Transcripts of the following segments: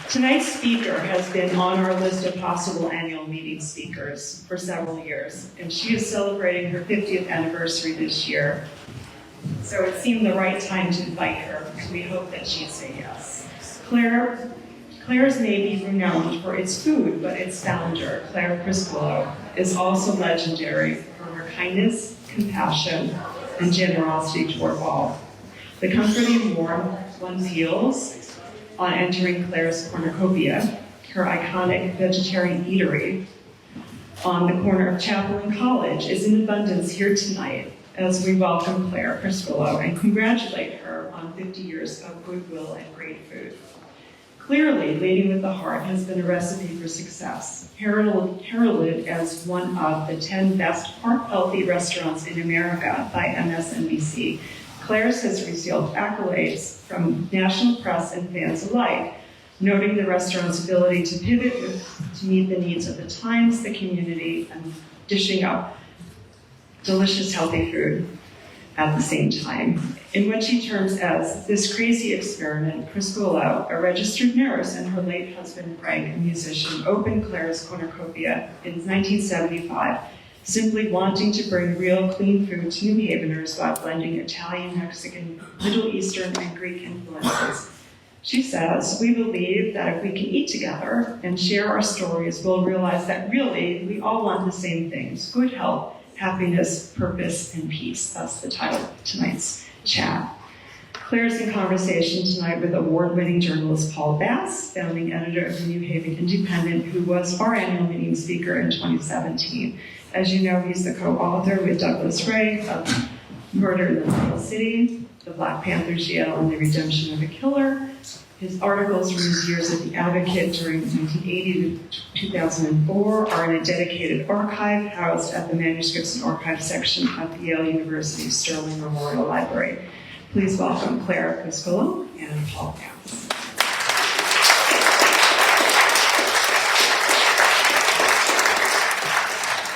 Tonight's speaker has been on our list of possible annual meeting speakers for several years, and she is celebrating her 50th anniversary this year. So it seemed the right time to invite her, and we hope that she'd say yes. Claire's may be renowned for its food, but its founder, Claire Criscuolo, is also legendary for her kindness, compassion, and generosity toward all. The comforting warmth one feels on entering Claire's Copia, her iconic vegetarian eatery on the corner of Chapel and College, is in abundance here tonight as we welcome Claire Criscuolo and congratulate her on 50 years of goodwill and great food. Clearly, Leading with the Heart has been a recipe for success, heralded as one of the 10 best heart-healthy restaurants in America by MSNBC. Claire's has received accolades from national press and fans alike, noting the restaurant's ability to pivot to meet the needs of the times, the community, and dishing up delicious, healthy food at the same time. In what she terms as this crazy experiment, Criscuolo, a registered nurse, and her late husband, Greg, a musician, opened Claire's Cornucopia in 1975, simply wanting to bring real, clean food to New Haveners while blending Italian, Mexican, Middle Eastern, and Greek influences. She says, "We believe that if we can eat together and share our stories, we'll realize that really we all want the same things: good health, happiness, purpose, and peace." That's the title of tonight's chat. Claire's in conversation tonight with award-winning journalist Paul Bass, founding editor of the New Haven Independent, who was our annual meeting speaker in 2017. As you know, he's the co-author with Douglas Ray of Murder in the Little City, The Black Panther's Yale, and the Redemption of a Killer. His articles from his years at The Advocate during 1980 to 2004 are in a dedicated archive housed at the Manuscripts and Archives section of the Yale University Sterling Memorial Library. Please welcome Claire Criscuolo and Paul Bass.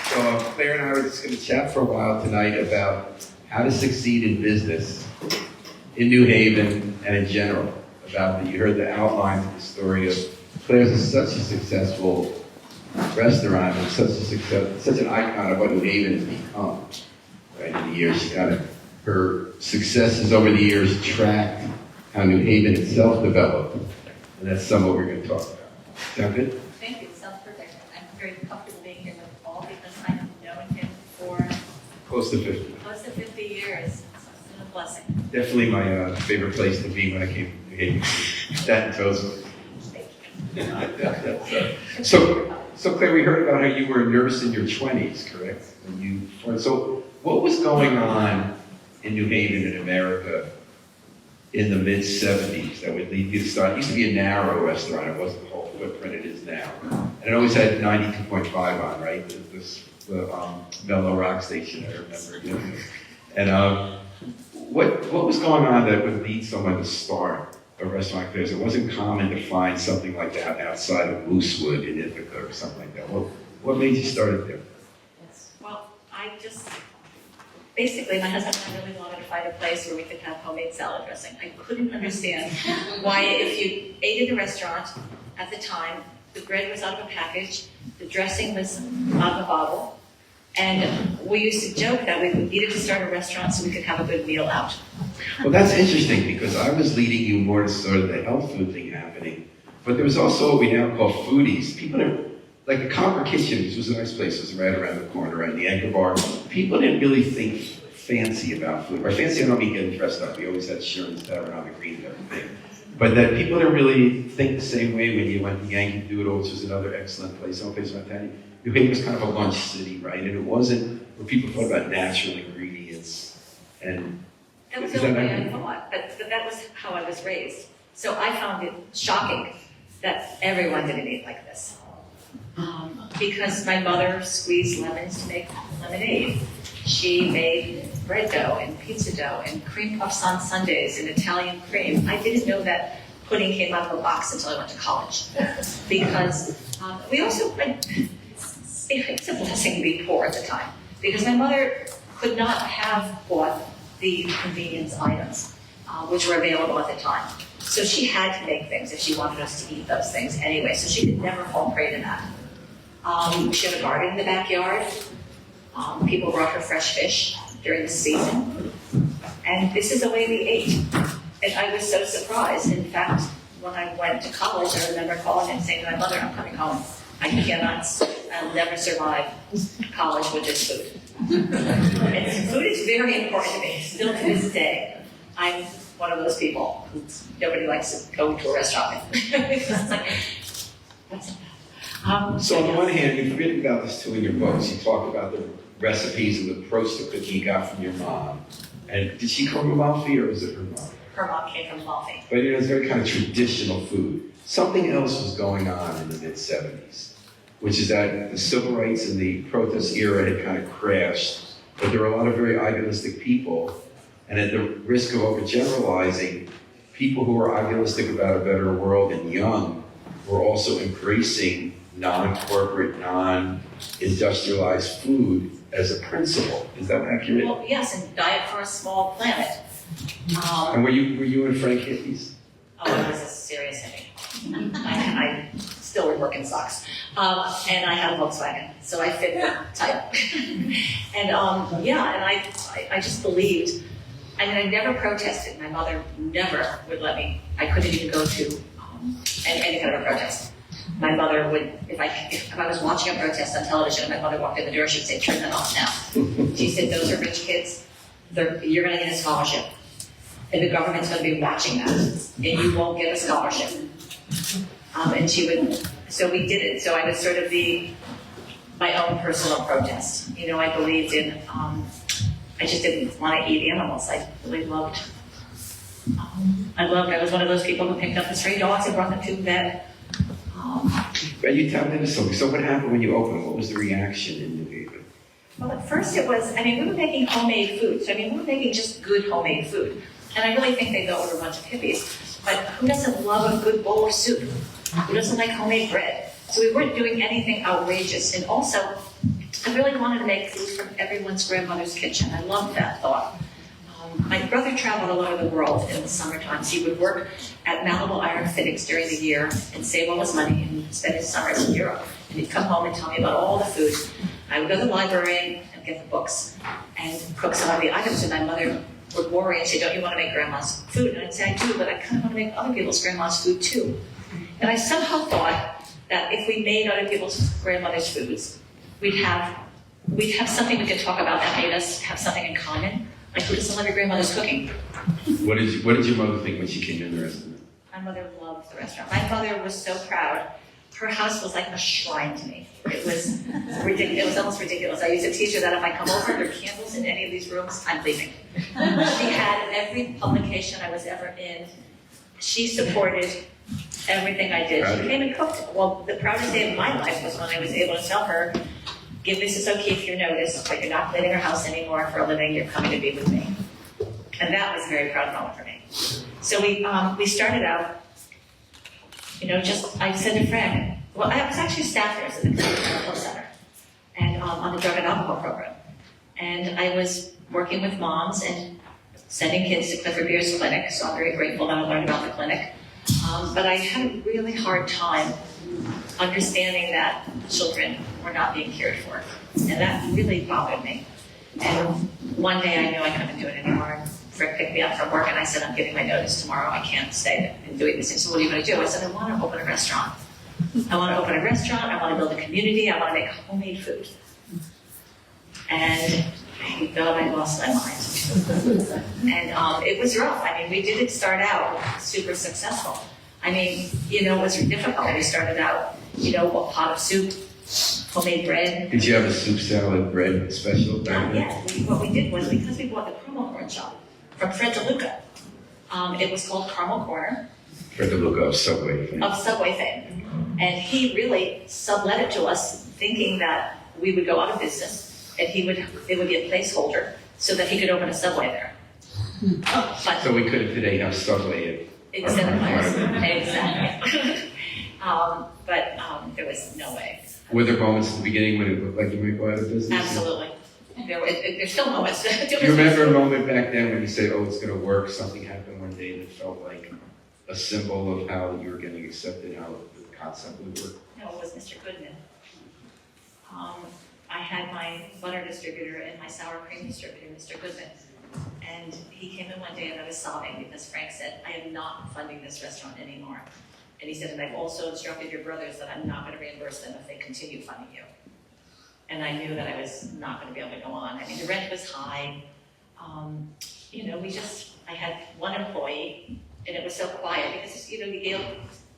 So Claire and I are just going to chat for a while tonight about how to succeed in business in New Haven and in general. You heard the outlines of the story of Claire's is such a successful restaurant and such an icon of what New Haven has become. Right, in the years, her successes over the years tracked how New Haven itself developed, and that's some of what we're going to talk about. Sound good? Thank you. Sounds perfect. I'm very comfortable being here with Paul because I've known him for Close to 50. close to 50 years. So it's been a blessing. Definitely my favorite place to be when I came to New Haven. That and Toast. So Claire, we heard about how you were a nurse in your 20s, correct? So what was going on in New Haven in America in the mid-70s that would lead you to start? It used to be a narrow restaurant. It wasn't the whole footprint it is now. And it always had 92.5 on, right? The mellow rock station, I remember. You know? And what was going on that would lead someone to start a restaurant like this? It wasn't common to find something like that outside of Moosewood in Ithaca or something like that. What made you start it there? Yes. Well, basically, my husband and I really wanted to find a place where we could have homemade salad dressing. I couldn't understand why, if you ate at a restaurant at the time, the bread was out of a package, the dressing was out of a bottle, and we used to joke that we needed to start a restaurant so we could have a good meal out. Well, that's interesting because I was leading you more to sort of the health food thing happening, but there was also what we now call foodies. People like the Copper Kitchen, which was a nice place, was right around the corner, right in the Anchor Bar. People didn't really think fancy about food. By fancy, I don't mean getting dressed up. We always had Sherman's Tavern on the green and everything. But that people didn't really think the same way when you went to Yankee Doodle, which was another excellent place, some place around town. New Haven was kind of a lunch city, right? And it wasn't where people thought about natural ingredients. And that was the only way I thought, but that was how I was raised. So I found it shocking that everyone didn't eat like this. Because my mother squeezed lemons to make lemonade. She made bread dough and pizza dough and cream puffs on Sundays and Italian cream. I didn't know that pudding came out of a box until I went to college. Because we also, it's a blessing to be poor at the time. Because my mother could not have bought the convenience items, which were available at the time. So she had to make things if she wanted us to eat those things anyway, so she could never fall prey to that. She had a garden in the backyard. People brought her fresh fish during the season. And this is the way we ate. And I was so surprised. In fact, when I went to college, I remember calling and saying to my mother, I'm coming home. I'll never survive college with this food. And food is very important to me, still to this day. I'm one of those people who nobody likes to go to a restaurant with. It's like, what's it about? So on the one hand, you've written about this too in your books. You talk about the recipes and the approach to cooking you got from your mom. And did she come from Amalfi or was it her mom? Her mom came from Amalfi. But it's very kind of traditional food. Something else was going on in the mid-70s, which is that the civil rights and the protest era had kind of crashed, but there were a lot of very idealistic people, and at the risk of overgeneralizing, people who were idealistic about a better world and young were also embracing non-corporate, non-industrialized food as a principle. Is that accurate? Well, yes, and diet for a small planet. And were you and Frank hippies? Oh, I was a serious hippie. I still wear working socks. And I had a Volkswagen, so I fit tight. And I just believed. I mean, I never protested. My mother never would let me. I couldn't even go to any kind of a protest. My mother would, if I was watching a protest on television and my mother walked in the door, she'd say, turn that off now. She said, those are rich kids. You're going to get a scholarship. And the government's going to be watching that. And you won't get a scholarship. And she would, so we did it. So I was sort of my own personal protest. You know, I believed in, I just didn't want to eat animals. I really loved, I was one of those people who picked up the stray dogs and brought them to bed. But you tapped into something. So what happened when you opened? What was the reaction in New Haven? Well, at first it was, we were making homemade food. So, we were making just good homemade food. And I really think they go with a bunch of hippies. But who doesn't love a good bowl of soup? Who doesn't like homemade bread? So we weren't doing anything outrageous. And also, I really wanted to make food from everyone's grandmother's kitchen. I loved that thought. My brother traveled all over the world in the summer times. He would work at Malibu Iron Fittings during the year and save all his money and spend his summers in Europe. And he'd come home and tell me about all the food. I would go to the library and get the books and cook some of the items. And my mother would worry and say, don't you want to make grandma's food? And I'd say, I do, but I kind of want to make other people's grandma's food too. And I somehow thought that if we made other people's grandmother's foods, we'd have something we could talk about that made us have something in common. Like, who doesn't love your grandmother's cooking? What did your mother think when she came in the restaurant? My mother loved the restaurant. My mother was so proud. Her house was like a shrine to me. It was ridiculous. It was almost ridiculous. I used to teach her that if I come over and there are candles in any of these rooms, I'm leaving. She had every publication I was ever in. She supported everything I did. She came and cooked. Well, the proudest day of my life was when I was able to tell her, give Mrs. O'Keefe your notice, but you're not cleaning her house anymore for a living. You're coming to be with me. And that was a very proud moment for me. So we started out, I said to Frank, well, I was actually a staff nurse at the Medical Center and on the drug and alcohol program. And I was working with moms and sending kids to Clifford Beer's clinic, so I'm very grateful that I learned about the clinic. But I had a really hard time understanding that children were not being cared for. And that really bothered me. And one day I knew I couldn't do it anymore. Frick picked me up from work and I said, I'm giving my notice tomorrow. I can't stay and doing this. So what are you going to do? I said, I want to open a restaurant. I want to open a restaurant. I want to build a community. I want to make homemade food. And I thought I lost my mind. And it was rough. We didn't start out super successful. It was difficult. We started out, a pot of soup, homemade bread. Did you have a soup salad bread special? What we did was, because we bought the caramel corn shop from Fred DeLuca, it was called Caramel Corner. Fred DeLuca of Subway fame. Of Subway fame. And he really sublet it to us, thinking that we would go out of business, and it would be a placeholder so that he could open a Subway there. But so we couldn't today have Subway instead of ours. Exactly. But there was no way. Were there moments at the beginning when it looked like you might go out of business? Absolutely. There's still moments. Do you remember a moment back then when you said, oh, it's going to work, something happened one day that felt like a symbol of how you were getting accepted, how the concept would work? No, it was Mr. Goodman. I had my butter distributor and my sour cream distributor, Mr. Goodman. And he came in one day and I was sobbing because Frank said, I am not funding this restaurant anymore. And he said, and I've also instructed your brothers that I'm not going to reimburse them if they continue funding you. And I knew that I was not going to be able to go on. I mean, the rent was high. I had one employee and it was so quiet because, the Yale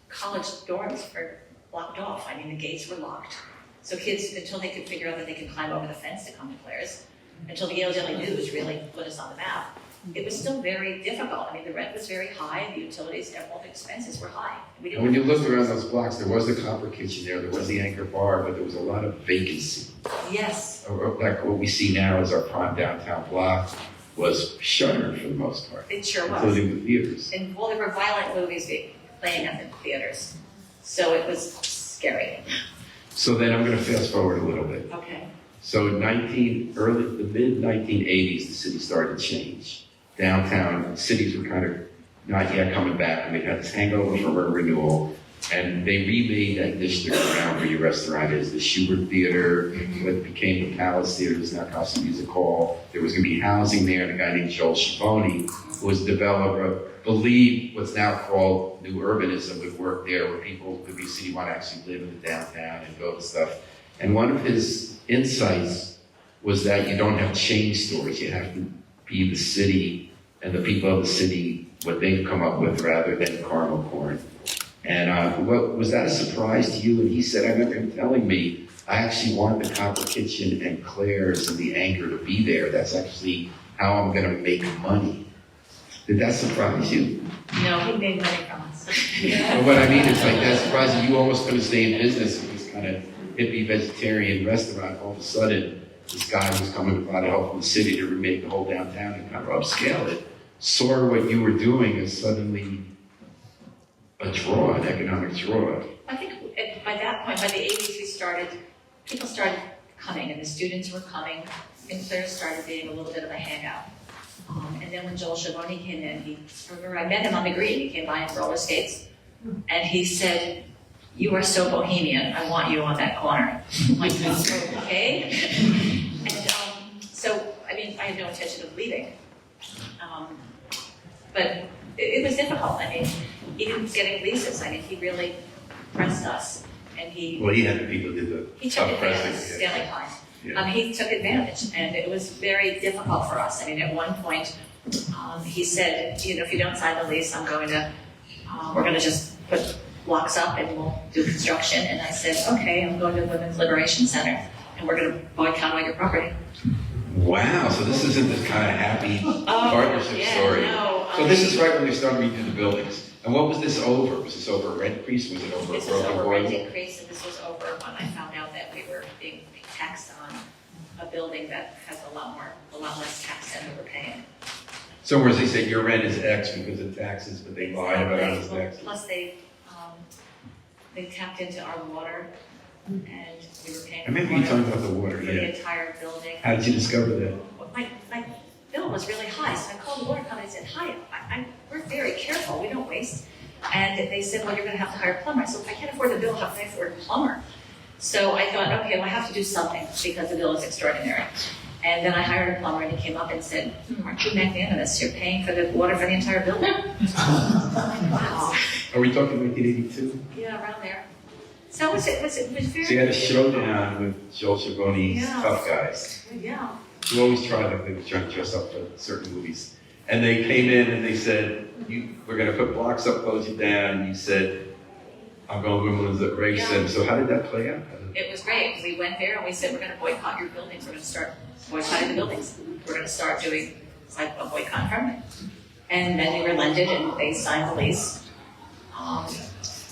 college dorms were blocked off. I mean, the gates were locked. So kids, until they could figure out that they could climb over the fence to come to Claire's, until the Yale Daily News really put us on the map, it was still very difficult. I mean, the rent was very high, the utilities, all the expenses were high. And when you looked around those blocks, there was the Copper Kitchen there was the Anchor Bar, but there was a lot of vacancy. Yes. Like what we see now as our prime downtown block was shuttered for the most part. It sure was. Including the theaters. And there were violent movies playing at the theaters. So it was scary. So then I'm going to fast forward a little bit. Okay. So the mid-1980s, the city started to change. Downtown cities were kind of not yet coming back, and they had this hangover from a renewal, and they remade that district around where your restaurant is, the Schubert Theater, what became the Palace Theater, is now Casa Music Hall. There was going to be housing there, and a guy named Joel Schiavone, who was a developer, believed what's now called new urbanism would work there, where people could be city want to actually live in the downtown and build stuff. And one of his insights was that you don't have chain stores, you have to be the city and the people of the city, what they've come up with rather than caramel corn. And was that a surprise to you? And he said, I remember him telling me, I actually want the Copper Kitchen and Claire's and the Anchor to be there. That's actually how I'm going to make money. Did that surprise you? No, he made money from us. But what I mean is like that surprised you almost couldn't stay in business with this kind of hippie vegetarian restaurant. All of a sudden, this guy was coming with a lot of help from the city to remake the whole downtown and kind of upscale it. Saw what you were doing as suddenly a draw, an economic draw. I think by that point, by the 80s, people started coming, and the students were coming, and Claire's started being a little bit of a hangout. And then when Joel Schiavone came in, I met him on the green. He came by in roller skates, and he said, "You are so bohemian. I want you on that corner." I'm like, okay. And so, I mean, I had no intention of leaving, but it was difficult. I mean, even getting leases. I mean, he really pressed us, and he had the people who did the took tough advantage. pressing. Stanley Klein. Yeah. He took advantage, and it was very difficult for us. I mean, at one point, he said, if you don't sign the lease, we're going to just put blocks up and we'll do construction. And I said, okay, I'm going to the Women's Liberation Center, and we're going to boycott all your property. Wow, so this isn't this kind of happy partnership story. No, so this is right when they started redoing the buildings. And what was this over? Was this over a rent increase? Was it over This a was broken over rent boiler? increase, and this was over when I found out that we were being taxed on a building that has a lot less tax than we were paying. So whereas they said your rent is X because of taxes, but they lied about how it's X. Plus they tapped into our water, and we were paying I for remember you water talking about the water, for yeah. the entire building. How did you discover that? My bill was really high, so I called the water company and said, "Hi, we're very careful. We don't waste." And they said, "Well, you're going to have to hire a plumber." I said, "If I can't afford the bill, how can I afford a plumber?" So I thought, okay, well, I have to do something because the bill is extraordinary. And then I hired a plumber, and he came up and said, "Aren't you magnanimous? You're paying for the water for the entire building." Wow. Are we talking 1982? Yeah, around there. So it was very. So you had a showdown with Joel Schiavone's Yeah. tough guys. Yeah. Who always tried, like they were trying to dress up for certain movies. And they came in and they said, we're going to put blocks up, close you down. And you said, I'm going to Women's Liberation. Yeah. So how did that play out? It was great. We went there and we said, we're going to boycott your buildings. We're going to start boycotting the buildings. We're going to start doing like a boycott permit. And then they relented and they signed the lease.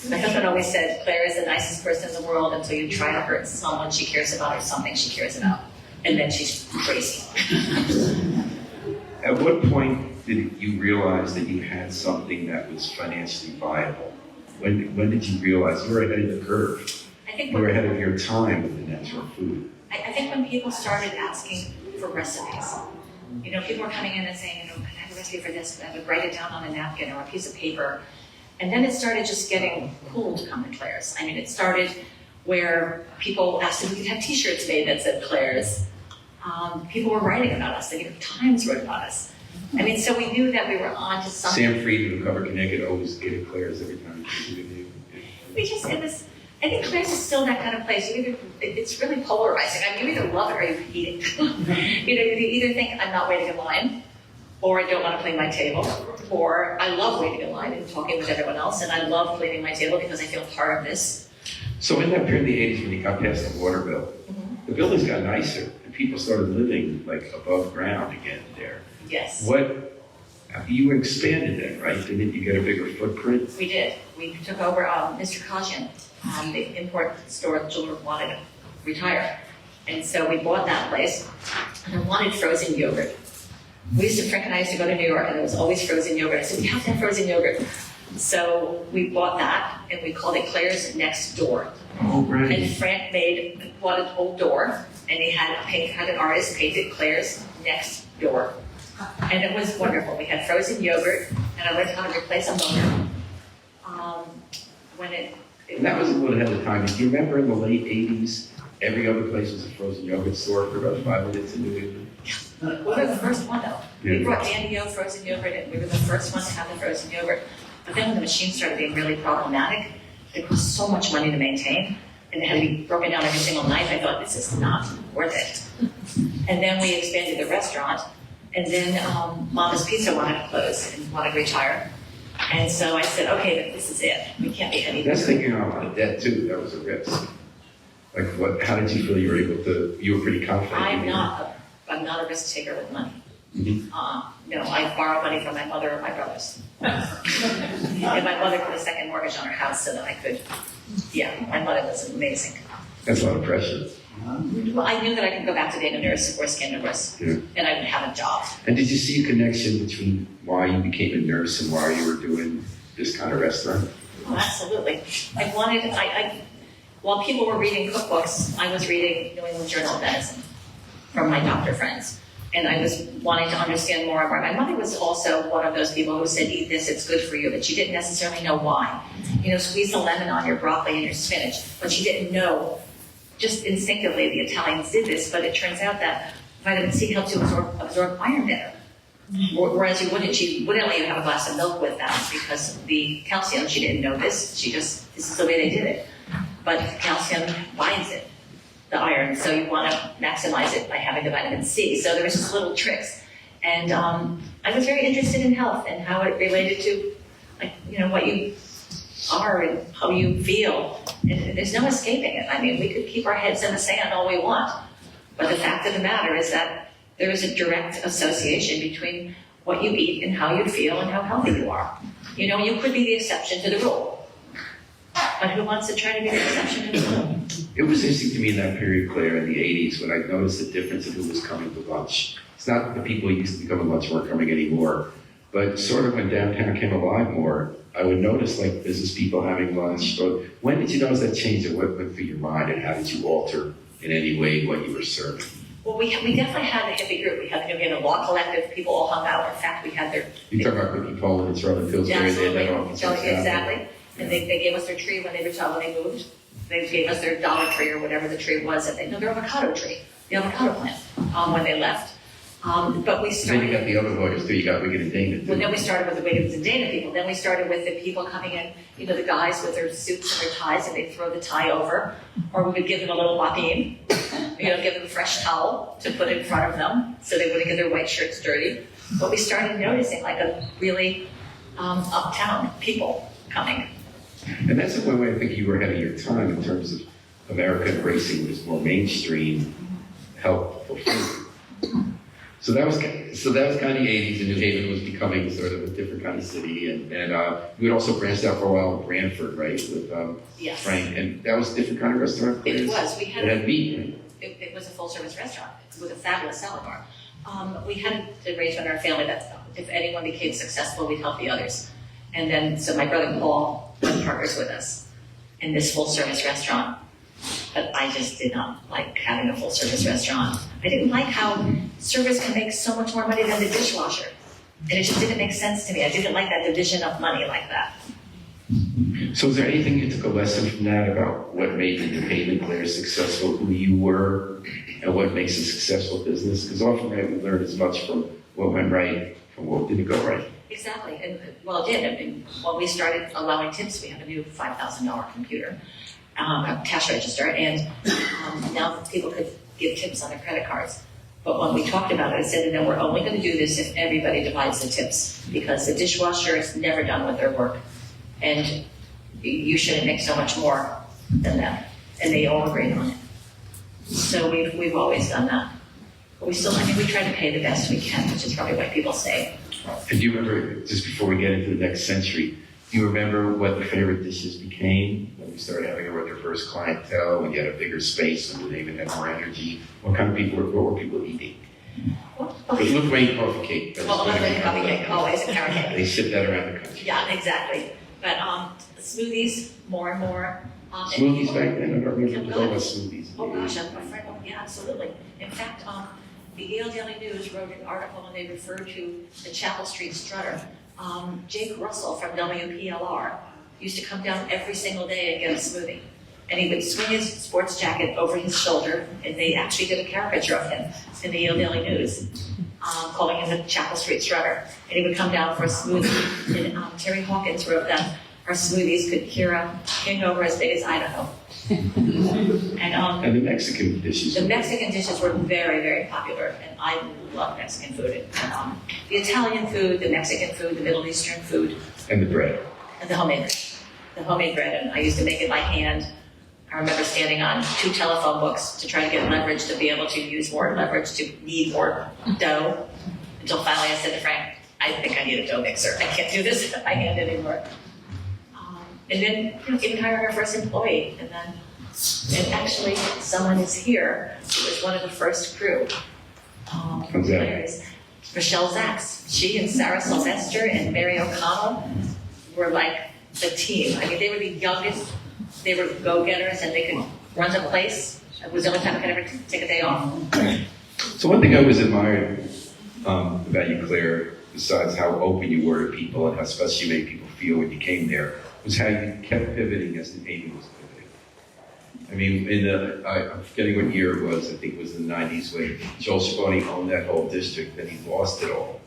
My husband always said, Claire is the nicest person in the world until you try to hurt someone she cares about or something she cares about. And then she's crazy. At what point did you realize that you had something that was financially viable? When did you realize you were ahead of the curve? You were ahead of your time with the natural food. I think when people started asking for recipes, people were coming in and saying, can I have a recipe for this? And I would write it down on a napkin or a piece of paper. And then it started just getting cool to come to Claire's. I mean, it started where people asked if we could have t-shirts made that said Claire's. People were writing about us. The New York Times wrote about us. I mean, so we knew that we were on to something. Sam Friedman, who covered Connecticut, always gave Claire's every time he did it. I think Claire's is still that kind of place. It's really polarizing. I mean, you either love it or you hate it. You either think I'm not waiting in line, or I don't want to clean my table, or I love waiting in line and talking with everyone else, and I love cleaning my table because I feel part of this. So in that period in the 80s when you got past the water bill, the buildings got nicer and people started living like above ground again there. Yes. You expanded then, right? Didn't you get a bigger footprint? We did. We took over Mr. Kajian, the import store that children wanted to retire. And so we bought that place, and I wanted frozen yogurt. Frank and I used to go to New York, and there was always frozen yogurt. I said, we have to have frozen yogurt. So we bought that, and we called it Claire's Next Door. Oh, right. And Frank bought an old door, and he had an artist painted Claire's Next Door. And it was wonderful. We had frozen yogurt, and I learned how to replace a motor. And that was a little ahead of time. Do you remember in the late 80s, every other place was a frozen yogurt store for about 5 minutes in New England? We were the first one, though. Yeah. We brought Dandy O frozen yogurt, and we were the first one to have the frozen yogurt. But then when the machine started being really problematic, it cost so much money to maintain, and it had to be broken down every single night. I thought, this is not worth it. And then we expanded the restaurant, and then Mama's Pizza wanted to close and wanted to retire. And so I said, okay, this is it. We can't be any That's taking on a lot of debt too. That was a risk. Like, how did you feel you were able to? You were pretty confident. I'm not a risk taker with money. Mm-hmm. No, I borrow money from my mother or my brothers. And my mother put a second mortgage on her house so that I could. Yeah, my mother was amazing. That's a lot of pressure. Well, I knew that I could go back to being a nurse or skin nurse, Yeah. and I would have a job. And did you see a connection between why you became a nurse and why you were doing this kind of restaurant? Oh, absolutely. While people were reading cookbooks, I was reading New England Journal of Medicine from my doctor friends. And I was wanting to understand more and more. My mother was also one of those people who said, eat this, it's good for you, but she didn't necessarily know why. Squeeze a lemon on your broccoli and your spinach, but she didn't know. Just instinctively, the Italians did this, but it turns out that vitamin C helps you absorb iron better. Whereas she wouldn't let you have a glass of milk with that because the calcium, she didn't know this. This is the way they did it. But calcium binds it, the iron, so you want to maximize it by having the vitamin C. So there was just little tricks. And I was very interested in health and how it related to, what you are and how you feel. And there's no escaping it. I mean, we could keep our heads in the sand all we want. But the fact of the matter is that there is a direct association between what you eat and how you feel and how healthy you are. You could be the exception to the rule. But who wants to try to be the exception to the rule? It was interesting to me in that period, Claire, in the 80s, when I noticed the difference in who was coming to lunch. It's not the people who used to be coming to lunch weren't coming anymore, but sort of when downtown came alive more, I would notice like business people having lunch. But when did you notice that change and what went through your mind and how did you alter in any way what you were serving? Well, we definitely had the hippie group. We had the Law Collective. People all hung out. In fact, we had their... You talk about Cookie Poland and Charlotte Pillsbury. Absolutely. Exactly. And they gave us their tree when they moved. They gave us their Dollar Tree or whatever the tree was. Their avocado tree, the avocado plant, when they left. But we started... Then you got the other lawyers too. You got Wiggin and Dana too. Well, then we started with the Wiggins and Dana people. Then we started with the people coming in, the guys with their suits and their ties, and they'd throw the tie over. Or we would give them a little whopping, give them a fresh towel to put in front of them so they wouldn't get their white shirts dirty. But we started noticing like a really uptown people coming. And that's the one way I think you were ahead of your time in terms of America embracing this more mainstream healthful food. So that was kind of the 80s, and New Haven was becoming sort of a different kind of city. And you had also branched out for a while in Branford, right, with Yes. Frank, and that was a different kind of restaurant. It was. It had meat, right? It was a full-service restaurant with a fabulous salad bar. We had an arrangement in our family that if anyone became successful, we'd help the others. And then, so my brother Paul was partners with us in this full-service restaurant. But I just did not like having a full-service restaurant. I didn't like how servers can make so much more money than the dishwasher. And it just didn't make sense to me. I didn't like that division of money like that. So is there anything you took a lesson from that about what made the New Haven Claire successful, who you were, and what makes a successful business? Because often, right, we learn as much from what went right from what didn't go right. Exactly, and well, it did. I mean, when we started allowing tips, we have a new $5,000 computer, a cash register, and now people could give tips on their credit cards. But when we talked about it, I said, no, we're only going to do this if everybody divides the tips, because the dishwasher is never done with their work, and you shouldn't make so much more than them, and they all agreed on it. So we've always done that. But we still, I mean, we try to pay the best we can, which is probably what people say. And do you remember, just before we get into the next century, do you remember what the favorite dishes became when we started having our first clientele, when you had a bigger space, when they even had more energy? What kind of people what were people eating? Because look, rain coffee cake. Well, coffee cake, always a carrot cake. They ship that around the country. Yeah, exactly. But smoothies, more and more. Smoothies back then? I don't remember it was all about smoothies. Oh gosh, I'm afraid. Oh yeah, absolutely. In fact, the Yale Daily News wrote an article and they referred to the Chapel Street Strutter. Jake Russell from WPLR used to come down every single day and get a smoothie. And he would swing his sports jacket over his shoulder, and they actually did a caricature of him in the Yale Daily News, calling him the Chapel Street Strutter. And he would come down for a smoothie. And Terry Hawkins wrote that our smoothies could cure a hangover as big as Idaho. And the Mexican dishes. The Mexican dishes were very, very popular, and I love Mexican food. And, the Italian food, the Mexican food, the Middle Eastern food. And the bread. And the homemade bread, and I used to make it by hand. I remember standing on 2 telephone books to try to get leverage to be able to use more leverage to knead more dough, until finally I said to Frank, I think I need a dough mixer. I can't do this by hand anymore. And then even hired our first employee, and actually someone is here who was one of the first crew. Players. Michelle Zaks. She and Sarah Sylvester and Mary O'Connell were like the team. I mean, they were the youngest. They were go-getters, and they could run the place. It was the only time I could ever take a day off. So one thing I always admired about you, Claire, besides how open you were to people and how special you made people feel when you came there, was how you kept pivoting as the Navy was pivoting. I mean, I'm forgetting what year it was, I think it was in the 90s when Joel Schiavone owned that whole district, and he lost it all.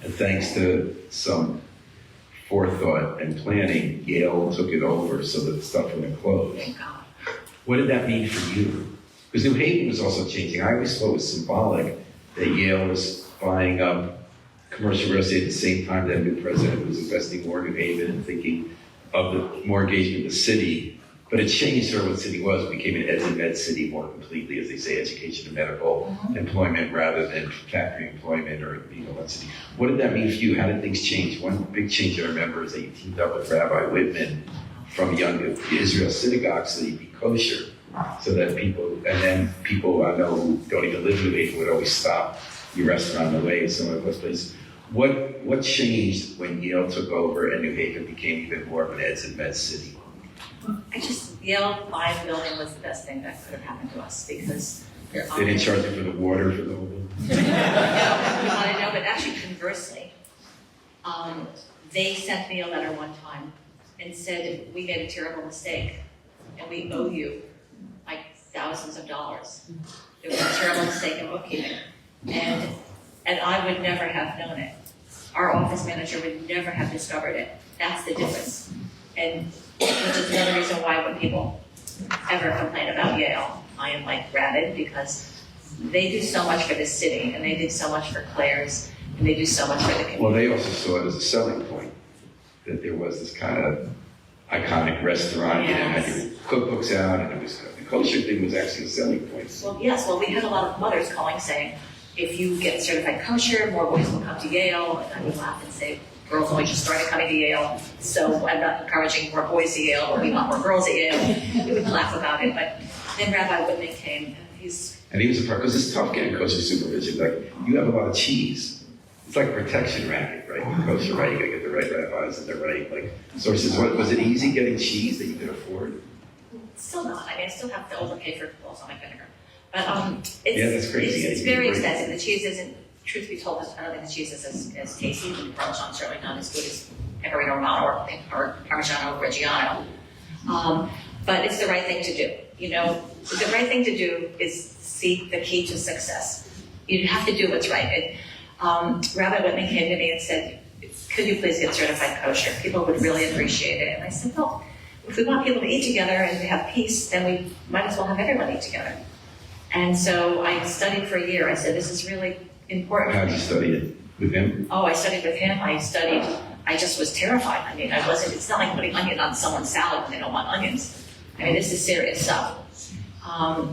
And thanks to some forethought and planning, Yale took it over so that the stuff wouldn't close. Thank God. What did that mean for you? Because New Haven was also changing. I always thought it was symbolic that Yale was buying up commercial real estate at the same time that a new president was investing more in New Haven and thinking of the more engagement in the city. But it changed sort of what the city was. It became an ed and med city more completely, as they say, education and medical employment rather than factory employment or, that city. What did that mean for you? How did things change? One big change I remember is that you teamed up with Rabbi Whitman from Young Israel Synagogue so that you'd be kosher, so that people I know who don't even live in New Haven would always stop your restaurant on the way in some of those places. What changed when Yale took over and New Haven became even more of an eds and med city? Yale buying the building was the best thing that could have happened to us, because they didn't charge you for the water for the whole building? I know, but actually conversely, they sent me a letter one time and said, we made a terrible mistake and we owe you like thousands of dollars. It was a terrible mistake in bookkeeping. And I would never have known it. Our office manager would never have discovered it. That's the difference. And which is another reason why when people ever complain about Yale, I am like rabid, because they do so much for this city, and they did so much for Claire's, and they do so much for the community. Well, they also saw it as a selling point, that there was this kind of iconic restaurant, had your cookbooks out, and it was the kosher thing was actually a selling point. Well, yes, we had a lot of mothers calling saying, if you get certified kosher, more boys will come to Yale, and I would laugh and say, girls only just started coming to Yale, so I'm not encouraging more boys to Yale, or we want more girls at Yale. We would laugh about it, but then Rabbi Whitman came, and he was a part, because it's tough getting kosher supervision. Like, you have a lot of cheese. It's like a protection racket, right? With kosher, right? You gotta get the right rabbis and the right, sources. Was it easy getting cheese that you could afford? Still not. I mean, I still have to overpay for balsamic vinegar. But that's crazy. It's very expensive. The cheese isn't, truth be told, I don't think the cheese is as tasty. The Parmesan certainly not as good as pecorino romano or parmigiano reggiano. But it's the right thing to do. You know, the right thing to do is seek the key to success. You have to do what's right. Rabbi Whitman came to me and said, could you please get certified kosher? People would really appreciate it. And I said, well, if we want people to eat together and to have peace, then we might as well have everyone eat together. And so I studied for a year. I said, this is really important. How did you study it? With him? Oh, I studied with him. I just was terrified. I mean, it's not like putting onion on someone's salad when they don't want onions. I mean, this is serious stuff.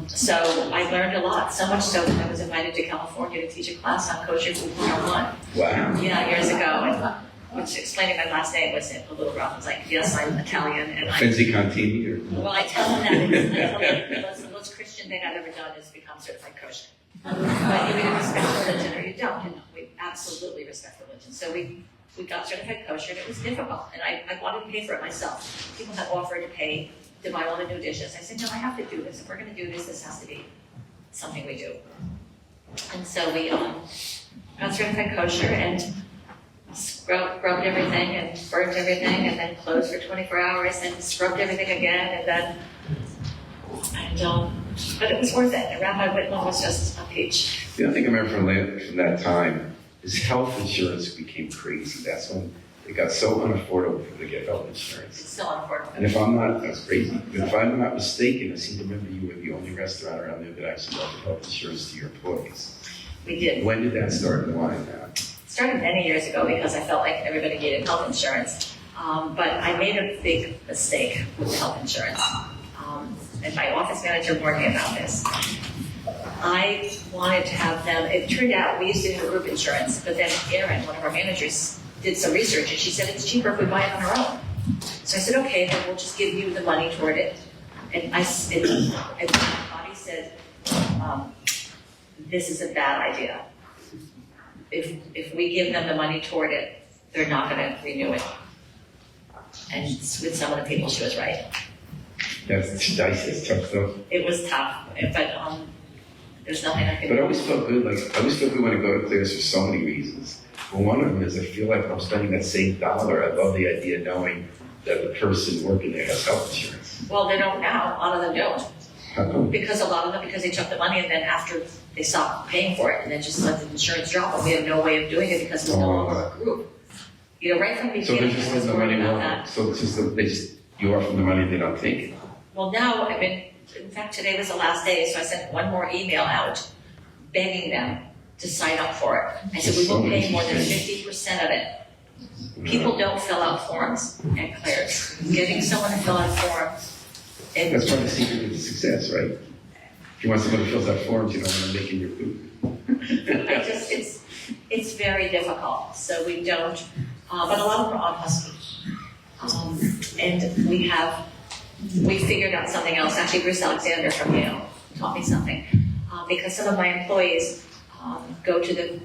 So I learned a lot, so much so that I was invited to California to teach a class on kosher food 101. Wow. Yeah, years ago. Which explaining my last name was a little rough. I was like, yes, I'm Italian. And Fancy Contini or? Well, I tell them that because the most Christian thing I've ever done is become certified kosher. But you either respect religion or you don't. And we absolutely respect religion. So we got certified kosher, and it was difficult. And I wanted to pay for it myself. People had offered to pay to buy all the new dishes. I said, no, I have to do this. If we're going to do this, this has to be something we do. And so we got certified kosher and scrubbed everything and burnt everything and then closed for 24 hours and scrubbed everything again but it was worth it. And Rabbi Whitman was just a peach. The other thing I remember from that time is health insurance became crazy. That's when it got so unaffordable for people to get health insurance. It's still unaffordable. And if I'm not, that's crazy. But if I'm not mistaken, I seem to remember you were the only restaurant around there that actually offered health insurance to your employees. We did. When did that start and why now? Started many years ago because I felt like everybody needed health insurance. But I made a big mistake with health insurance. And my office manager warned me about this. I wanted to have them, it turned out we used to do group insurance, but then Erin, one of our managers, did some research and she said it's cheaper if we buy it on our own. So I said, okay, then we'll just give you the money toward it. And Bonnie said, this is a bad idea. If we give them the money toward it, they're not going to renew it. And with some of the people, she was right. That's tough though. It was tough, but there's nothing I could do. But I always felt good, when I go to Claire's for so many reasons. Well, one of them is I feel like I'm spending that same dollar. I love the idea of knowing that the person working there has health insurance. Well, they don't now. A lot of them don't. How come? Because a lot of them, because they took the money and then after they stopped paying for it and then just let the insurance drop, and we had no way of doing it because it was no longer a group. You know, right from the So they're beginning, just I was letting the worried money about go. that. So it's just you offer them the money, they don't take it. Well, now, I mean, in fact, today was the last day, so I sent one more email out begging them to sign up for it. I said, we will pay more than 50% of it. People don't fill out forms at Claire's. Getting someone to fill out a form. That's part of the secret of the success, right? If you want someone who fills out forms, you don't want them making your food. It's very difficult, so we don't, but a lot of them are on Husky. And we figured out something else. Actually, Bruce Alexander from Yale taught me something. Because some of my employees go to the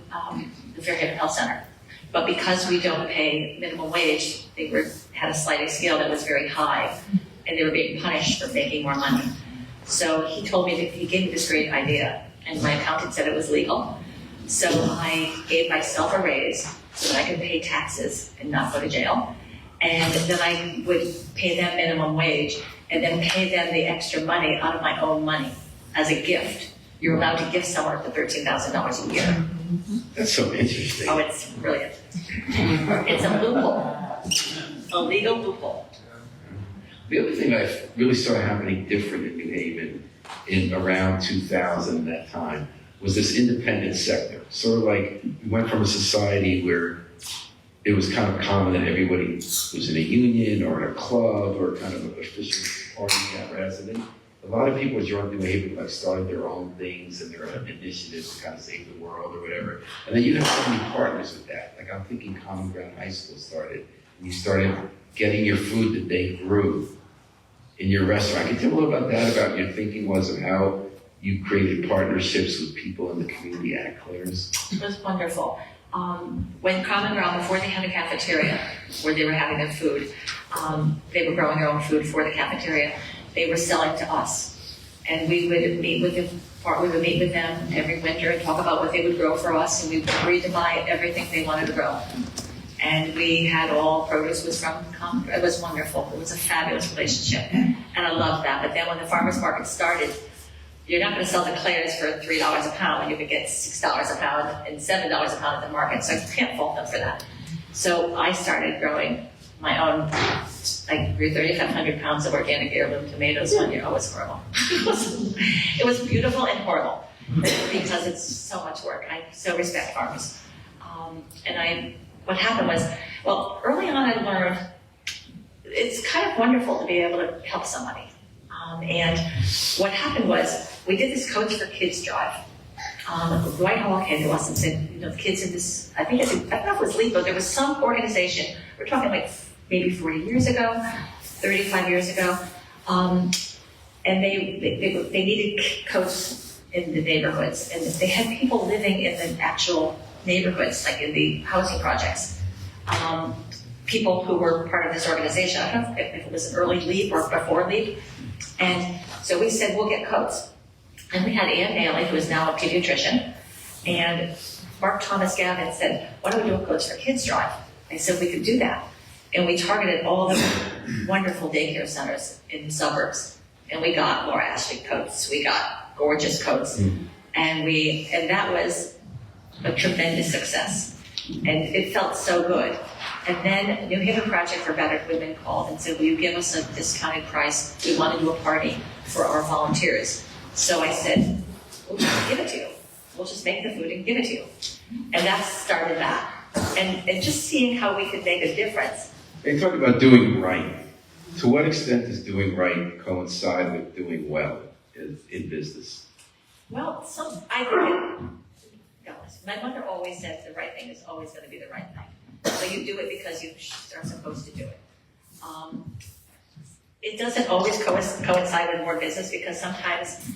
Fairhaven Health Center. But because we don't pay minimum wage, they had a sliding scale that was very high, and they were being punished for making more money. So he gave me this great idea, and my accountant said it was legal. So I gave myself a raise so that I could pay taxes and not go to jail. And then I would pay them minimum wage and then pay them the extra money out of my own money as a gift. You're allowed to give someone up to $13,000 a year. That's so interesting. Oh, it's brilliant. It's a loophole, a legal loophole. The other thing I really saw happening different in New Haven in around 2000, that time, was this independent sector. Sort of like we went from a society where it was kind of common that everybody was in a union or in a club or kind of an official party apparatus. And then a lot of people joined New Haven, like started their own things and their own initiatives to kind of save the world or whatever. And then you have so many partners with that. Like I'm thinking Common Ground High School started, and you started getting your food that they grew in your restaurant. Can you tell me a little about that, about your thinking was of how you created partnerships with people in the community at Claire's? It was wonderful. When Common Ground, before they had a cafeteria where they were having their food, they were growing their own food for the cafeteria. They were selling to us, and we would meet with them. We would meet with them every winter and talk about what they would grow for us, and we would agree to buy everything they wanted to grow. And we had all produce was from, it was wonderful. It was a fabulous relationship. And I loved that. But then when the farmer's market started, you're not going to sell the Claire's for $3 a pound when you could get $6 a pound and $7 a pound at the market. So you can't fault them for that. So I started growing my own. I grew 3,500 pounds of organic heirloom tomatoes one year. Oh, it was horrible. It was beautiful and horrible because it's so much work. I so respect farmers. What happened was, well, early on I learned it's kind of wonderful to be able to help somebody. And what happened was, we did this Coach for Kids drive. Dwight Hall came to us and said, the kids in this, I don't know if it was LEPO, there was some organization, we're talking like maybe 40 years ago, 35 years ago, and they needed coats in the neighborhoods, and they had people living in the actual neighborhoods, like in the housing projects. People who were part of this organization, I don't know if it was an early LEAP or before LEAP, and so we said, we'll get coats. And we had Ann Bailey, who is now a pediatrician, and Mark Thomas Gavin said, why don't we do a Coach for Kids drive? I said we could do that. And we targeted all the wonderful daycare centers in the suburbs. And we got Laura Ashley coats, we got gorgeous coats, and that was a tremendous success. And it felt so good. And then New Haven Project for Battered Women called and said, will you give us a discounted price? We want to do a party for our volunteers. So I said, we'll just give it to you. We'll just make the food and give it to you. And that started that. And just seeing how we could make a difference. They talk about doing right. To what extent does doing right coincide with doing well in business? Well, I think my mother always said the right thing is always going to be the right thing. So you do it because you are supposed to do it. It doesn't always coincide with more business because sometimes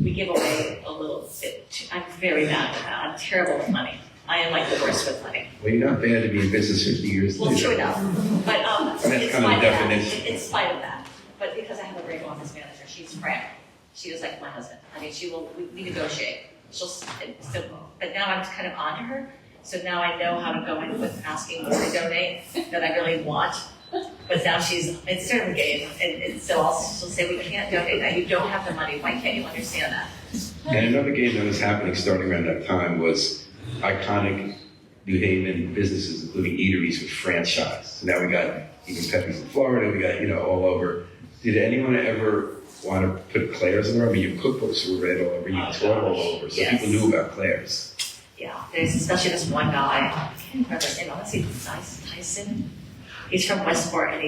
we give away a little bit. I'm very bad at that. I'm terrible with money. I am like the worst with money. Well, you're not bad to be in business 50 years later. Well, true enough. But that's kind of the definition. In spite of that. But because I have a great office manager, she's frank. She was like my husband. I mean, we negotiate. But now I'm kind of on to her. So now I know how to go in with asking more to donate that I really want. But now it's sort of a game. And so she'll say, we can't donate now. You don't have the money. Why can't you understand that? And another game that was happening starting around that time was iconic New Haven businesses, including eateries with franchise. So now we got even Pepe's in Florida, we got, all over. Did anyone ever want to put Claire's in there? I mean, your cookbooks were read all over, you taught all over, so yes. People knew about Claire's. Yeah, there's especially this one guy, I can't remember his name, I want to say Tyson. He's from Westport, and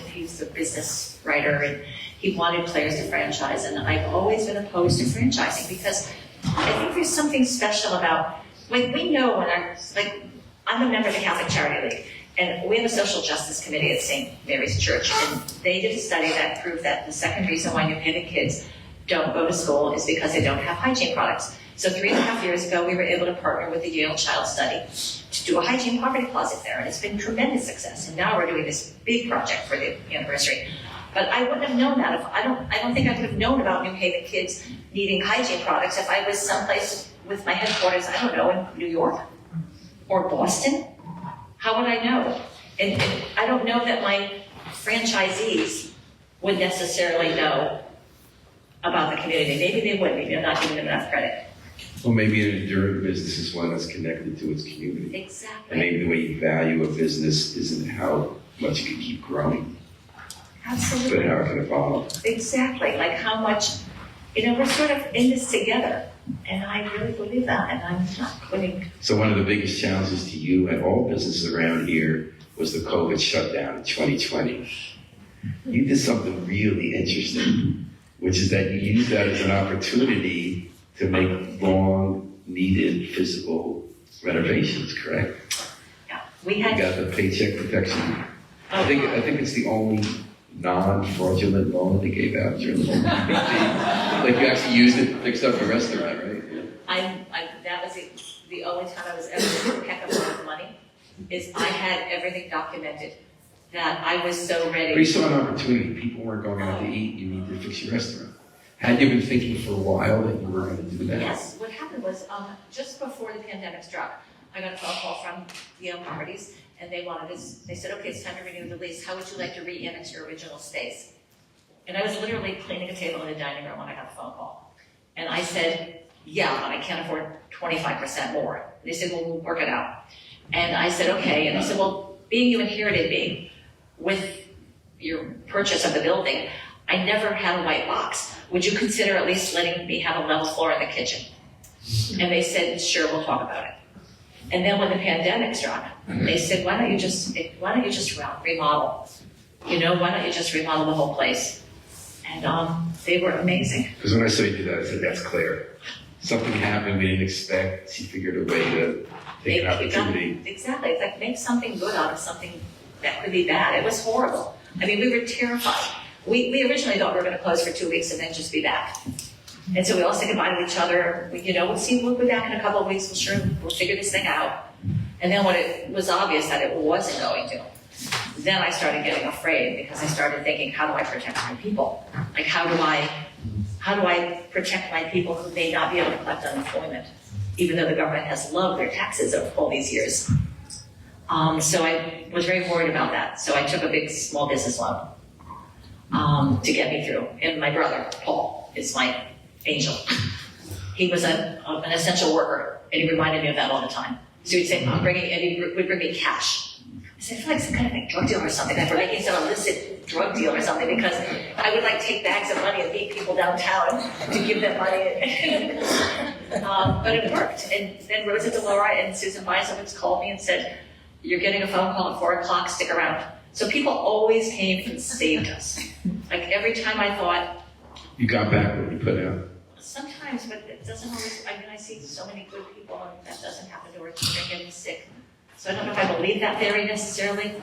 he's a business writer, and he wanted Claire's to franchise, and I've always been opposed to franchising because I think there's something special about, we know I'm a member of the Catholic Charity League, and we have a social justice committee at St. Mary's Church, and they did a study that proved that the second reason why New Haven kids don't go to school is because they don't have hygiene products. So 3.5 years ago, we were able to partner with the Yale Child Study to do a hygiene poverty closet there, and it's been tremendous success. And now we're doing this big project for the anniversary. But I wouldn't have known that. I don't think I would have known about New Haven kids needing hygiene products if I was someplace with my headquarters, I don't know, in New York or Boston. How would I know? And I don't know that my franchisees would necessarily know about the community. Maybe they would. Maybe I'm not giving them enough credit. Well, maybe an enduring business is one that's connected to its community. Exactly. And maybe the way you value a business isn't how much it can keep growing, Absolutely. but how it can evolve. Exactly. Like how much, we're sort of in this together. And I really believe that, and I'm not quitting. So one of the biggest challenges to you and all businesses around here was the COVID shutdown in 2020. You did something really interesting, which is that you used that as an opportunity to make long-needed physical renovations, correct? Yeah, You got the Paycheck Protection. I think it's the only non-fraudulent loan they gave out during the like you actually used it, fixed up a restaurant, right? Yeah. That was the only time I was ever in a heck of a lot of money. Is I had everything documented that I was so ready. But you saw an opportunity. People weren't going out to eat. You need to fix your restaurant. Had you been thinking for a while that you were going to do that? Yes. What happened was just before the pandemic struck, I got a phone call from Yale Properties, and they said, okay, it's time to renew the lease. How would you like to re-annex your original space? And I was literally cleaning a table in the dining room when I got the phone call. And I said, yeah, but I can't afford 25% more. And they said, well, we'll work it out. And I said, okay. And I said, well, being you inherited me with your purchase of the building, I never had a white box. Would you consider at least letting me have a level floor in the kitchen? And they said, sure, we'll talk about it. And then when the pandemic struck, they said, why don't you just remodel? You know, why don't you just remodel the whole place? And they were amazing. Because when I saw you do that, I said, that's Claire. Something happened we didn't expect. She figured a way to take an opportunity. Exactly. It's like make something good out of something that could be bad. It was horrible. I mean, we were terrified. We originally thought we were going to close for 2 weeks and then just be back. And so we all said goodbye to each other. We'll be back in a couple of weeks. We'll figure this thing out. And then when it was obvious that it wasn't going to, then I started getting afraid because I started thinking, how do I protect my people? Like, how do I protect my people who may not be able to collect unemployment, even though the government has loved their taxes over all these years? So I was very worried about that. So I took a big small business loan to get me through. And my brother, Paul, is my angel. He was an essential worker, and he reminded me of that all the time. So he'd say, and he would bring me cash. I said, I feel like some kind of like drug deal or something. Like we're making some illicit drug deal or something, because I would like take bags of money and meet people downtown to give them money. But it worked. And then Rosa DeLaura and Susan Weisowitz called me and said, you're getting a phone call at 4 o'clock, stick around. So people always came and saved us. Like every time I thought. You got back what you put out. Sometimes, but it doesn't always. I mean, I see so many good people, and that doesn't happen to where they're getting sick. So I don't know if I believe that theory necessarily,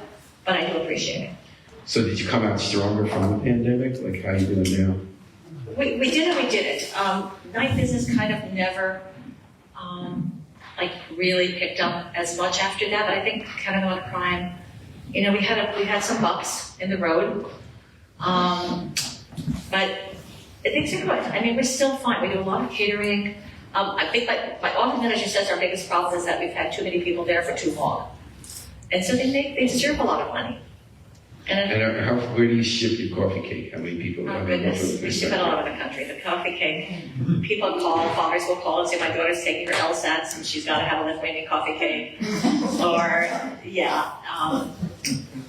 but I do appreciate it. So did you come out stronger from the pandemic? Like, how are you doing now? We did and we didn't. Night business kind of never, like really picked up as much after that. But I think kind of on crime, you know, we had some bumps in the road, but things are good. I mean, we're still fine. We do a lot of catering. I think my office manager says our biggest problem is that we've had too many people there for too long, and so they deserve a lot of money. And where do you ship your coffee cake? How many people? Oh goodness, we ship it all over the country. The coffee cake, people call, fathers will call and say my daughter's taking her LSATs and she's got to have a Lithuanian coffee cake, or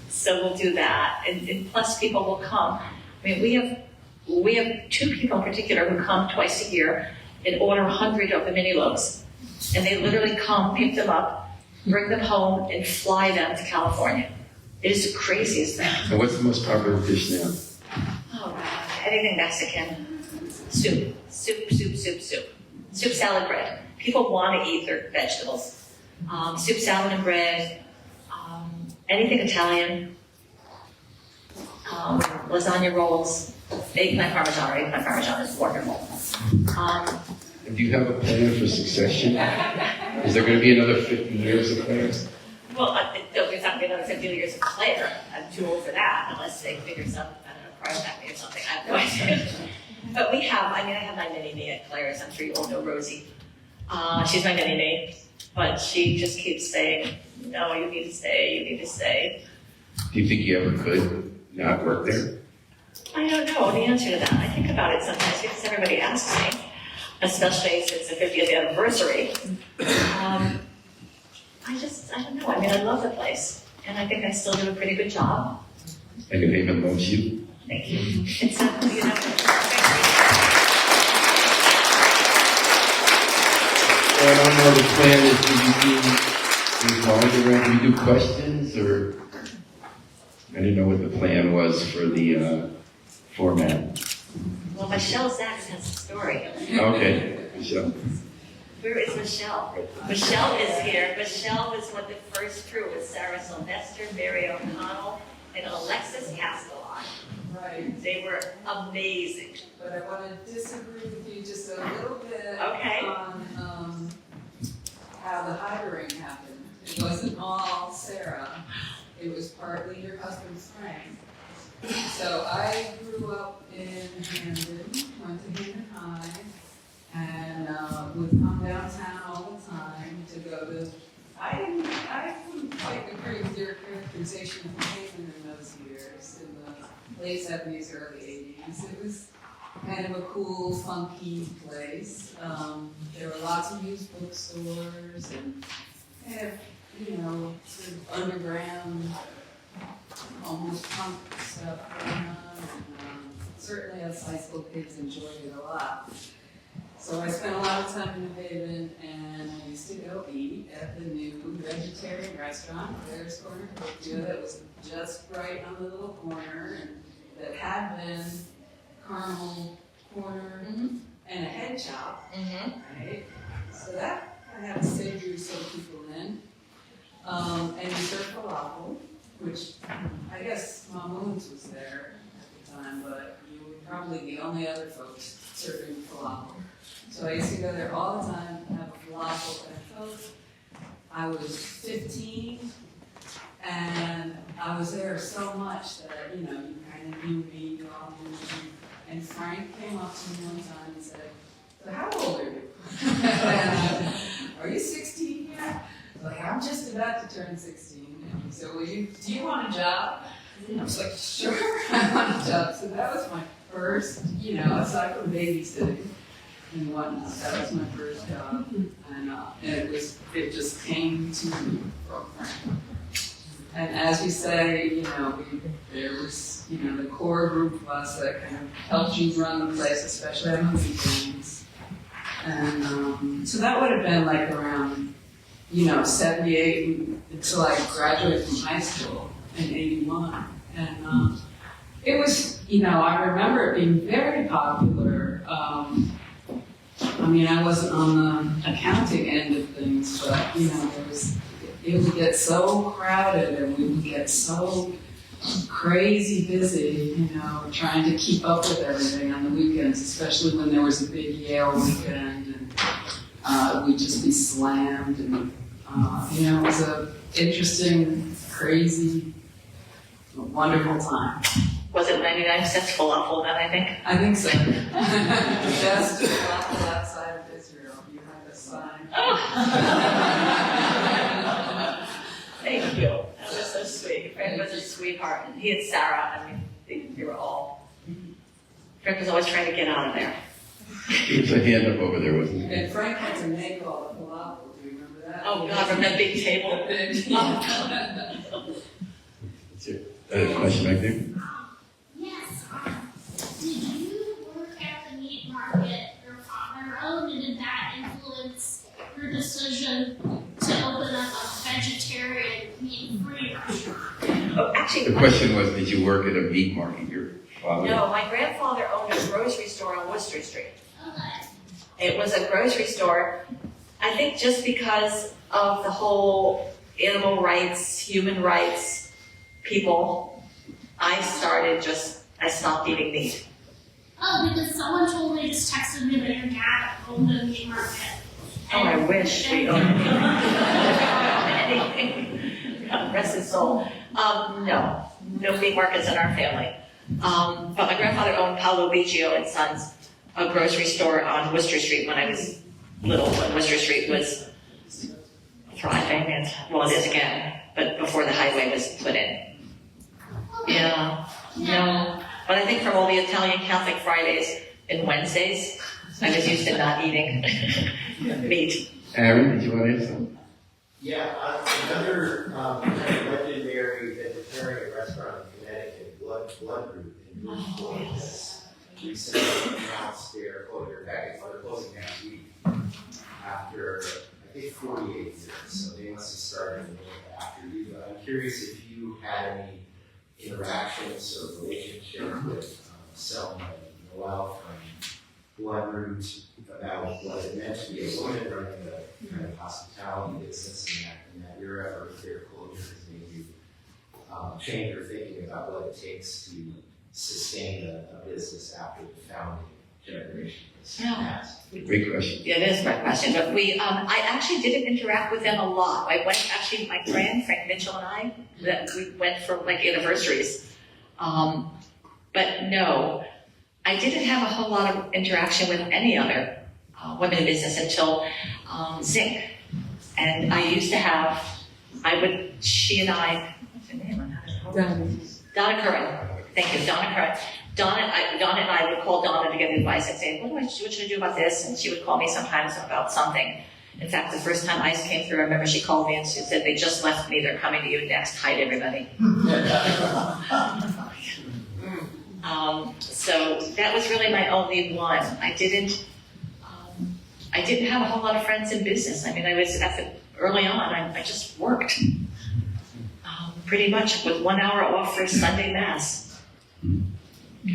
so we'll do that. And plus people will come. I mean, we have 2 people in particular who come twice a year and order 100 of the mini loaves, and they literally come, pick them up, bring them home, and fly them to California. It is the craziest thing. And what's the most popular dish now? Oh, anything Mexican. Soup, salad, bread. People want to eat their vegetables. Soup, salad, and bread. Anything Italian. Lasagna rolls. Eggplant parmesan is wonderful. And do you have a plan for succession? Is there going to be another 50 years of plans? Well, there's not going to be another 50 years of Claire. I'm too old for that, unless they figure some, I don't know, prize at me or something. I have no idea. But I have my mini-me at Claire's. I'm sure you all know Rosie. She's my mini-me. But she just keeps saying, no, you need to stay. Do you think you ever could not work there? I don't know the answer to that. I think about it sometimes because everybody asks me, especially since the 50th anniversary. I don't know. I mean, I love the place, and I think I still do a pretty good job. And your neighbor loves you? Thank you. It's I don't know, the plan is, do you do questions, or? I didn't know what the plan was for the format. Well, Michelle Zaks has a story. Okay, Michelle. Where is Michelle? Michelle is here. Michelle was what the first crew was Sarah Sylvester, Mary O'Connell, and Alexis Castellan. Right. They were amazing. But I want to disagree with you just a little bit on how the hiring happened. It wasn't all Sarah. It was partly your husband's friend. So I grew up in Hamden, went to Hamden High, and would come downtown all the time to go to. I wouldn't quite agree with your late 70s, early 80s. It was kind of a cool, funky place. There were lots of used bookstores and kind of, you know, sort of underground, almost punk stuff going on. And, certainly us high school kids enjoyed it a lot. So I spent a lot of time in New Haven, and I used to go eat at the new vegetarian restaurant, Claire's Corner Copia, that was just right on the little corner, and that had been Carmel Corner and a head shop, right? So that I had to say drew some people in. And we served falafel, which I guess Mom Moons was there at the time, but you were probably the only other folks serving falafel. So I used to go there all the time and have a falafel. And I was 15, and I was there so much that, you know, you kind of knew me, you all knew me. And Frank came up to me one time and said, "So how old are you?" And, "Are you 16 yet?" Like, "I'm just about to turn 16. And he said, "Well, do you want a job?" And I was like, "Sure, I want a job." So that was my first, you know, aside from babysitting and whatnot, that was my first job. And it just came to me from Frank. And as you say, you know, there was, you know, the core group of us that kind of helped you run the place, especially on the weekends. And so that would have been like around, you know, 78 until I graduated from high school in 81. And it was, you know, I remember it being very popular. I mean, I wasn't on the accounting end of things, but, you know, it would get so crowded and we would get so crazy busy, you know, trying to keep up with everything on the weekends, especially when there was a big Yale weekend, and we'd just be slammed. And, you know, it was an interesting, crazy, wonderful time. Was it 99 cents falafel then, I think? I think so. The best falafel outside of Israel. You have a sign. Thank you. That was so sweet. Frank was a sweetheart. And he and Sarah, I mean, they were all. Frank was always trying to get out of there. There was a hand up over there, wasn't there? And Frank had to make all the falafel. Do you remember that? Oh, God, from that big table. The big That's it. A question back there? Yes. Did you work at the meat market your father owned, and did that influence your decision to open up a vegetarian, meat-free restaurant? Oh, actually, The question was, did you work at a meat market, your father? no, my grandfather owned a grocery store on Worcester Street. Okay. It was a grocery store, I think just because of the whole animal rights, human rights people, I stopped eating meat. Oh, because someone told me, just texted me that your dad owned a meat market. Oh, I wish we owned anything. God rest his soul. No meat markets in our family. But my grandfather owned Paolo Biggio and Sons, a grocery store on Worcester Street when I was little, when Worcester Street was thriving, and well, it is again, but before the highway was put in. Yeah, no. But I think from all the Italian Catholic Fridays and Wednesdays, I was used to not eating meat. Aaron, did you want to add something? Yeah, another kind of legendary vegetarian restaurant in Connecticut, Blood Group in Newport, has recently announced their closure. In fact, they're closing next week after, I think, 48 years. So they must have started a little bit after you. But I'm curious if you had any interactions or relationship with Selma and Noel from Blood Root about what it meant to be a woman running the kind of hospitality business in that era, or if their closure has made you change your thinking about what it takes to sustain a business after the founding generation has passed. Great question. Yeah, it is a great question, but I actually didn't interact with them a lot. I went, actually, my friend, Frank Mitchell and I, we went for like anniversaries. But no, I didn't have a whole lot of interaction with any other women in business until Zinc. And I used to have, she and I, what's her name? Donna Curran. Thank you, Donna. Donna and I would call Donna to get advice. I'd say, what should I do about this? And she would call me sometimes about something. In fact, the first time ICE came through, I remember she called me and she said, they just left me, they're coming to you next, hide everybody. So that was really my only one. I didn't have a whole lot of friends in business. I mean, early on, I just worked. Pretty much with 1 hour off for Sunday Mass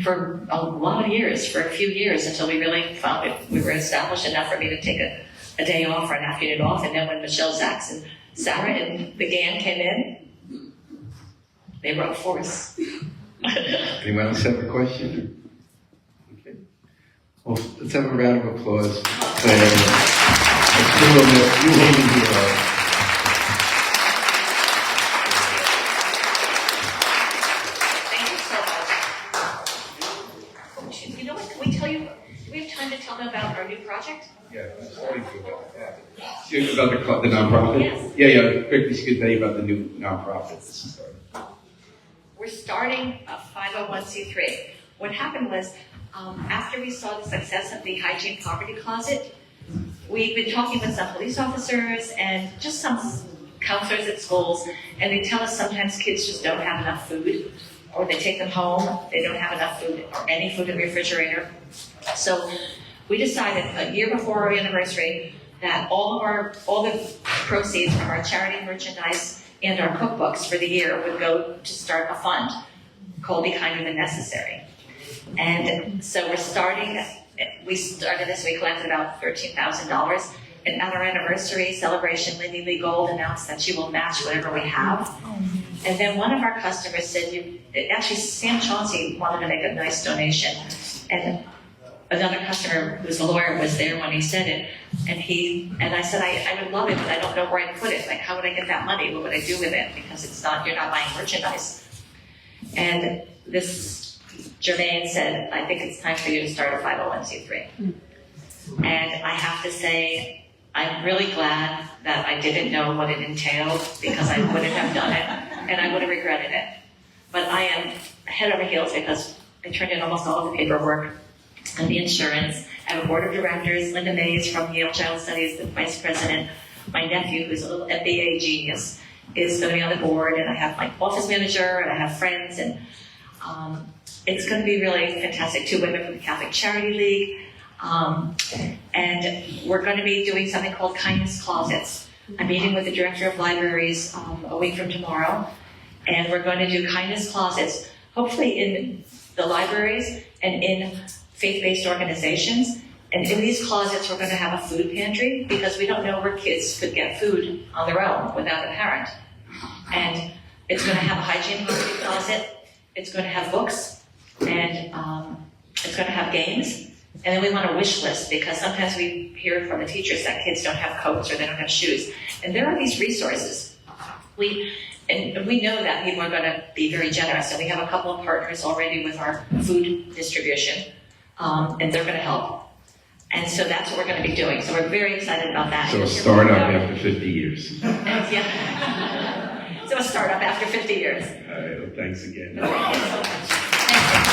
for a lot of years, for a few years, until we really found it. We were established enough for me to take a day off or an afternoon off. And then when Michelle, Zach, and Sarah and the gang came in, they wrote for us. Anyone else have a question? Okay. Well, let's have a round of applause. Thank you so much. You know what, can we tell you, do we have time to tell them about our new project? Yeah, I'm starting to about that. About the nonprofit? Yes. Yeah, quickly, she could tell you about the new nonprofit. We're starting a 501c3. What happened was, after we saw the success of the hygiene poverty closet, we've been talking with some police officers and just some counselors at schools, and they tell us sometimes kids just don't have enough food, or they take them home, they don't have enough food, or any food in the refrigerator. So we decided a year before our anniversary that all the proceeds from our charity merchandise and our cookbooks for the year would go to start a fund called Be Kinder Than Necessary. And so we started this, we collected about $13,000. And at our anniversary celebration, Lindy Lee Gold announced that she will match whatever we have. And then one of our customers said, actually Sam Chauncey wanted to make a nice donation. And another customer who's a lawyer was there when he said it. And I said, I would love it, but I don't know where I'd put it. Like, how would I get that money? What would I do with it? Because you're not buying merchandise. And this Jermaine said, I think it's time for you to start a 501c3. And I have to say, I'm really glad that I didn't know what it entailed, because I wouldn't have done it, and I would have regretted it. But I am head over heels because I turned in almost all of the paperwork and the insurance. I have a board of directors, Linda Mays from Yale Child Studies, the vice president. My nephew, who's a little MBA genius, is going to be on the board, and I have my office manager, and I have friends, and it's going to be really fantastic. 2 women from the Catholic Charity League. And we're going to be doing something called Kindness Closets. I'm meeting with the director of libraries a week from tomorrow, and we're going to do Kindness Closets, hopefully in the libraries and in faith-based organizations. And in these closets, we're going to have a food pantry, because we don't know where kids could get food on their own without a parent. And it's going to have a hygiene poverty closet. It's going to have books, and it's going to have games. And then we want a wish list, because sometimes we hear from the teachers that kids don't have coats or they don't have shoes. And there are these resources. We know that people are going to be very generous, and we have a couple of partners already with our food distribution, and they're going to help. And so that's what we're going to be doing. So we're very excited about that. So a startup after 50 years. Yeah. So a startup after 50 years. All right, well, thanks again. Thank you so much. Thank you.